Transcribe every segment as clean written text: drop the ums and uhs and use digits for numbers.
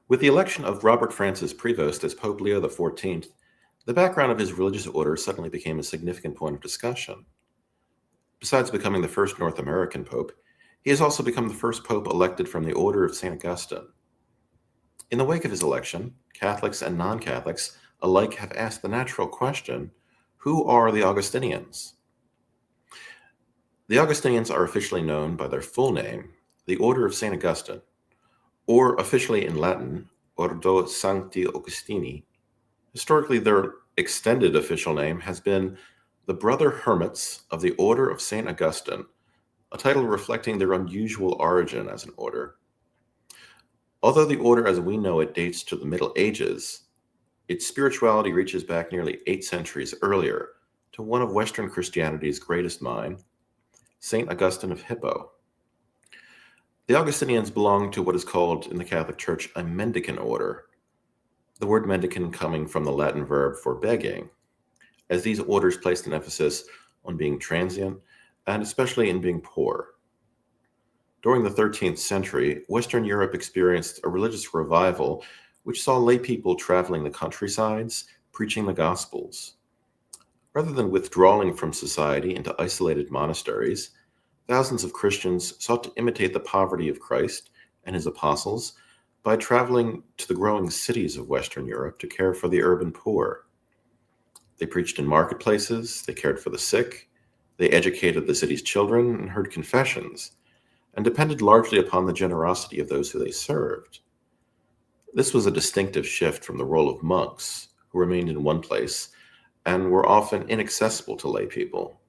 With the election of Robert Francis Prevost as Pope Leo XIV, the background of his religious order suddenly became a significant point of discussion. Besides becoming the first North American pope, he has also become the first pope elected from the Order of St. Augustine. In the wake of his election, Catholics and non-Catholics alike have asked the natural question, who are the Augustinians? The Augustinians are officially known by their full name, the Order of St. Augustine, or officially in Latin, Ordo Sancti Augustini. Historically, their extended official name has been the Brother Hermits of the Order of St. Augustine, a title reflecting their unusual origin as an order. Although the order as we know it dates to the Middle Ages, its spirituality reaches back nearly 8 centuries earlier to one of Western Christianity's greatest minds, St. Augustine of Hippo. The Augustinians belong to what is called in the Catholic Church a mendicant order, the word mendicant coming from the Latin verb for begging, as these orders placed an emphasis on being transient and especially in being poor. During the 13th century, Western Europe experienced a religious revival which saw lay people traveling the countrysides, preaching the Gospels. Rather than withdrawing from society into isolated monasteries, thousands of Christians sought to imitate the poverty of Christ and his apostles by traveling to the growing cities of Western Europe to care for the urban poor. They preached in marketplaces, they cared for the sick, they educated the city's children and heard confessions, and depended largely upon the generosity of those who they served. This was a distinctive shift from the role of monks, who remained in one place and were often inaccessible to lay people.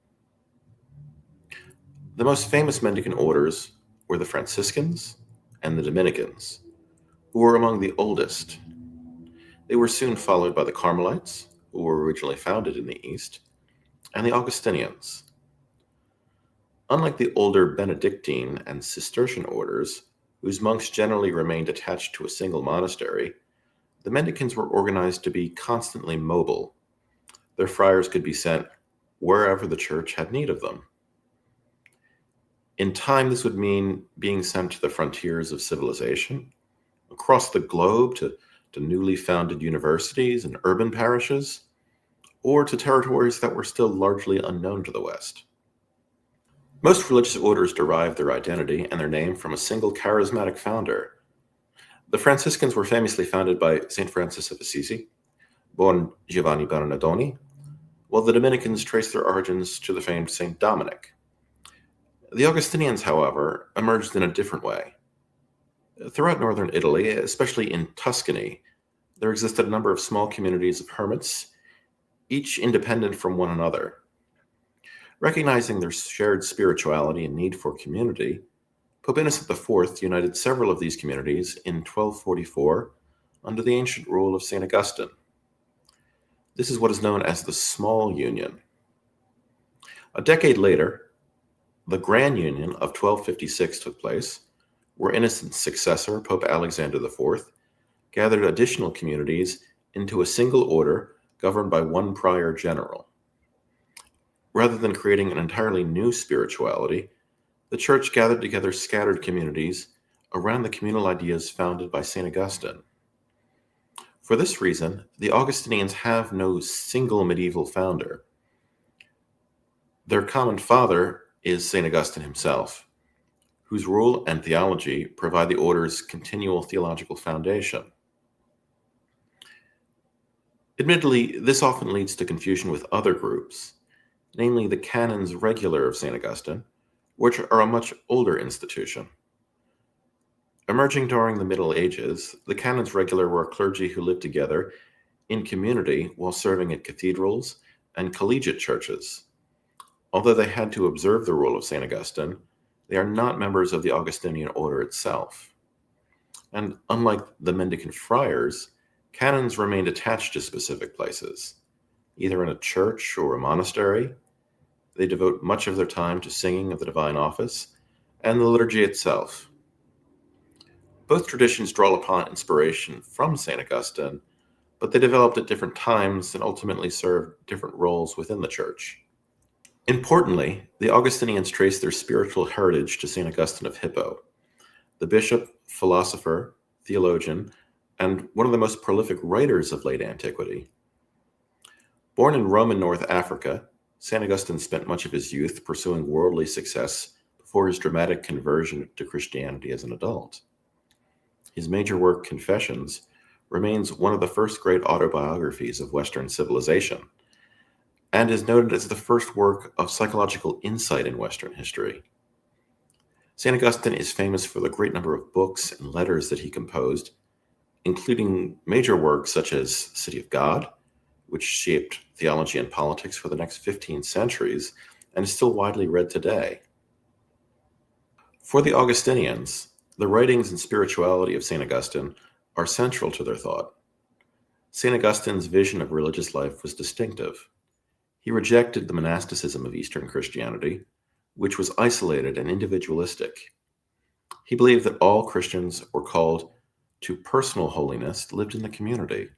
The most famous mendicant orders were the Franciscans and the Dominicans, who were among the oldest. They were soon followed by the Carmelites, who were originally founded in the East, and the Augustinians. Unlike the older Benedictine and Cistercian orders, whose monks generally remained attached to a single monastery, the mendicants were organized to be constantly mobile. Their friars could be sent wherever the church had need of them. In time, this would mean being sent to the frontiers of civilization, across the globe to newly founded universities and urban parishes, or to territories that were still largely unknown to the West. Most religious orders derive their identity and their name from a single charismatic founder. The Franciscans were famously founded by St. Francis of Assisi, born Giovanni Bernardoni, while the Dominicans trace their origins to the famed St. Dominic. The Augustinians, however, emerged in a different way. Throughout northern Italy, especially in Tuscany, there existed a number of small communities of hermits, each independent from one another. Recognizing their shared spirituality and need for community, Pope Innocent IV united several of these communities in 1244 under the ancient rule of St. Augustine. This is what is known as the Small Union. A decade later, the Grand Union of 1256 took place, where Innocent's successor, Pope Alexander IV, gathered additional communities into a single order governed by one prior general. Rather than creating an entirely new spirituality, the Church gathered together scattered communities around the communal ideas founded by St. Augustine. For this reason, the Augustinians have no single medieval founder. Their common father is St. Augustine himself, whose rule and theology provide the order's continual theological foundation. Admittedly, this often leads to confusion with other groups, namely the Canons Regular of St. Augustine, which are a much older institution. Emerging during the Middle Ages, the Canons Regular were a clergy who lived together in community while serving at cathedrals and collegiate churches. Although they had to observe the rule of St. Augustine, they are not members of the Augustinian order itself. And unlike the mendicant friars, canons remained attached to specific places, either in a church or a monastery. They devote much of their time to singing of the divine office and the liturgy itself. Both traditions draw upon inspiration from St. Augustine, but they developed at different times and ultimately served different roles within the Church. Importantly, the Augustinians trace their spiritual heritage to St. Augustine of Hippo, the bishop, philosopher, theologian, and one of the most prolific writers of late antiquity. Born in Roman North Africa, St. Augustine spent much of his youth pursuing worldly success before his dramatic conversion to Christianity as an adult. His major work, Confessions, remains one of the first great autobiographies of Western civilization, and is noted as the first work of psychological insight in Western history. St. Augustine is famous for the great number of books and letters that he composed, including major works such as City of God, which shaped theology and politics for the next 15 centuries and is still widely read today. For the Augustinians, the writings and spirituality of St. Augustine are central to their thought. St. Augustine's vision of religious life was distinctive. He rejected the monasticism of Eastern Christianity, which was isolated and individualistic. He believed that all Christians were called to personal holiness lived in the community.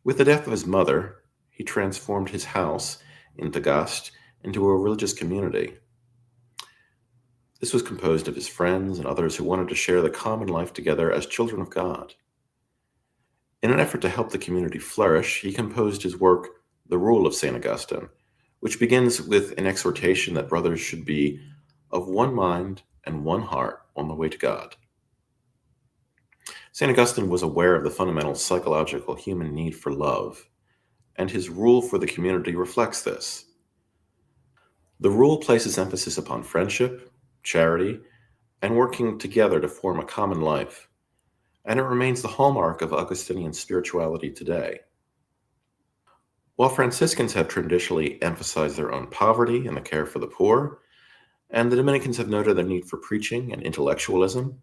With the death of his mother, he transformed his house in Tagaste into a religious community. This was composed of his friends and others who wanted to share the common life together as children of God. In an effort to help the community flourish, he composed his work, The Rule of St. Augustine, which begins with an exhortation that brothers should be of one mind and one heart on the way to God. St. Augustine was aware of the fundamental psychological human need for love, and his rule for the community reflects this. The rule places emphasis upon friendship, charity, and working together to form a common life, and it remains the hallmark of Augustinian spirituality today. While Franciscans have traditionally emphasized their own poverty and the care for the poor, and the Dominicans have noted the need for preaching and intellectualism,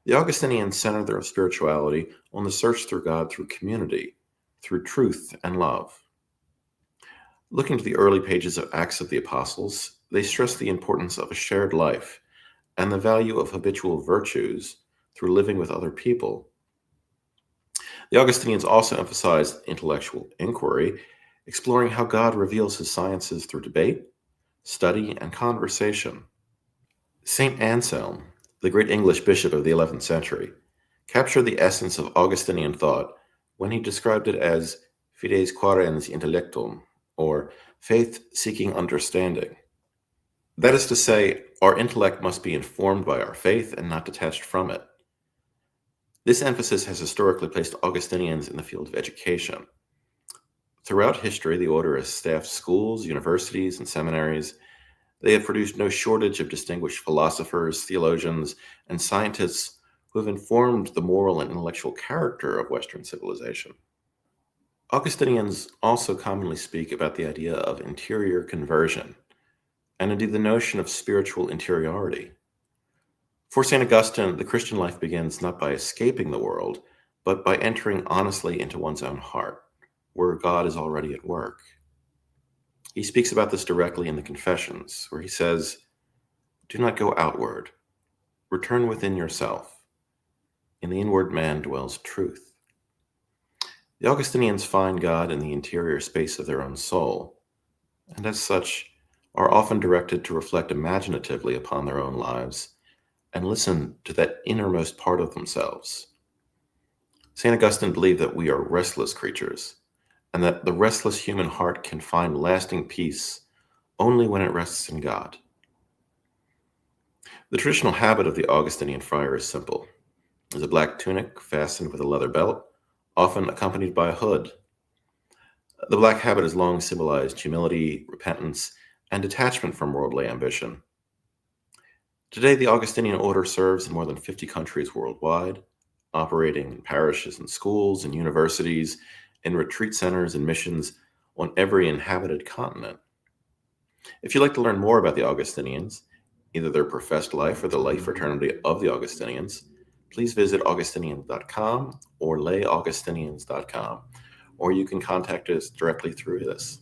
the Augustinians center their spirituality on the search through God through community, through truth and love. Looking to the early pages of Acts of the Apostles, they stress the importance of a shared life and the value of habitual virtues through living with other people. The Augustinians also emphasize intellectual inquiry, exploring how God reveals his sciences through debate, study, and conversation. St. Anselm, the great English bishop of the 11th century, captured the essence of Augustinian thought when he described it as fides quaerens intellectum, or faith seeking understanding. That is to say, our intellect must be informed by our faith and not detached from it. This emphasis has historically placed Augustinians in the field of education. Throughout history, the order has staffed schools, universities, and seminaries. They have produced no shortage of distinguished philosophers, theologians, and scientists who have informed the moral and intellectual character of Western civilization. Augustinians also commonly speak about the idea of interior conversion, and indeed the notion of spiritual interiority. For St. Augustine, the Christian life begins not by escaping the world, but by entering honestly into one's own heart, where God is already at work. He speaks about this directly in the Confessions, where he says, "Do not go outward. Return within yourself. In the inward man dwells truth." The Augustinians find God in the interior space of their own soul, and as such are often directed to reflect imaginatively upon their own lives and listen to that innermost part of themselves. St. Augustine believed that we are restless creatures, and that the restless human heart can find lasting peace only when it rests in God. The traditional habit of the Augustinian friar is simple. It is a black tunic fastened with a leather belt, often accompanied by a hood. The black habit has long symbolized humility, repentance, and detachment from worldly ambition. Today, the Augustinian order serves in more than 50 countries worldwide, operating in parishes and schools and universities, in retreat centers and missions on every inhabited continent. If you'd like to learn more about the Augustinians, either their professed life or the life fraternity of the Augustinians, please visit augustinians.com or layaugustinians.com, or you can contact us directly through this.